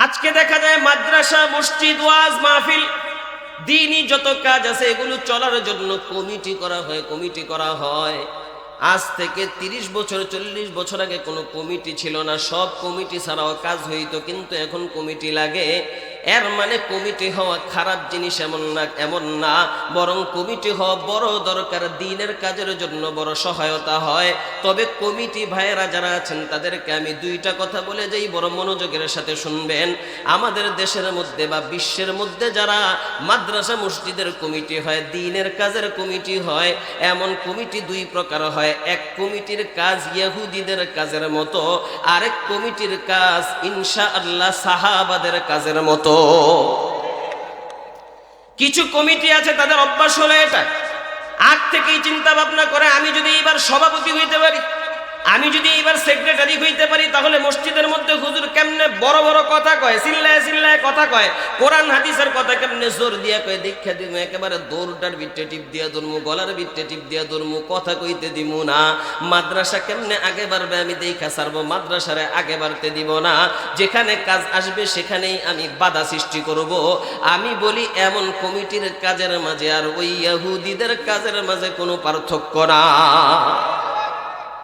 আজকে দেখা যায় মাদ্রাসা, মসজিদ, ওয়াজ মাহফিল, দ্বীনি যত কাজ আছে এগুলো চলার জন্য কমিটি করা হয়। আজ থেকে 30 বছর 40 বছর আগে কোনো কমিটি ছিল না, সব কমিটি ছাড়াও কাজ হইতো, কিন্তু এখন কমিটি লাগে। এর মানে কমিটি হওয়া খারাপ জিনিস এমন না, বরং কমিটি হওয়া বড় দরকার, দ্বীনের কাজের জন্য বড় সহায়তা হয়। তবে কমিটি ভাইয়েরা যারা আছেন তাদেরকে আমি দুইটা কথা বলে যাই, বড় মনোযোগের সাথে শুনবেন। আমাদের দেশের মধ্যে বা বিশ্বের মধ্যে যারা মাদ্রাসা মসজিদের কমিটি হয়, দ্বীনের কাজের কমিটি হয়, এমন কমিটি দুই প্রকার হয়। এক কমিটির কাজ ইহুদিদের কাজের মতো, আরেক কমিটির কাজ ইনশাআল্লাহ সাহাবাদের কাজের মতো। কিছু কমিটি আছে তাদের অভ্যাস হলো এটা, আগ থেকেই চিন্তা ভাবনা করে আমি যদি এবার সভাপতি হইতে পারি, আমি যদি এবার সেক্রেটারি হইতে পারি, তাহলে মসজিদের মধ্যে হুজুর কেমনে বড় বড় কথা কয়, চিল্লায় চিল্লায় কথা কয়, কোরআন হাদিসের কথা কেমনে জোর দিয়া কয়, দীক্ষা দিমু একেবারে দৌড়টার বিটে টিপ দিয়া ধরমু, গলার বিটে টিপ দিয়া ধরমু, কথা কইতে দিমু না। মাদ্রাসা কেমনে আগে বাড়বে আমি দেখা ছাড়বো, মাদ্রাসারে আগে বাড়তে দিব না। যেখানে কাজ আসবে সেখানেই আমি বাধা সৃষ্টি করব। আমি বলি এমন কমিটির কাজের মাঝে আর ওই ইহুদিদের কাজের মাঝে কোনো পার্থক্য না।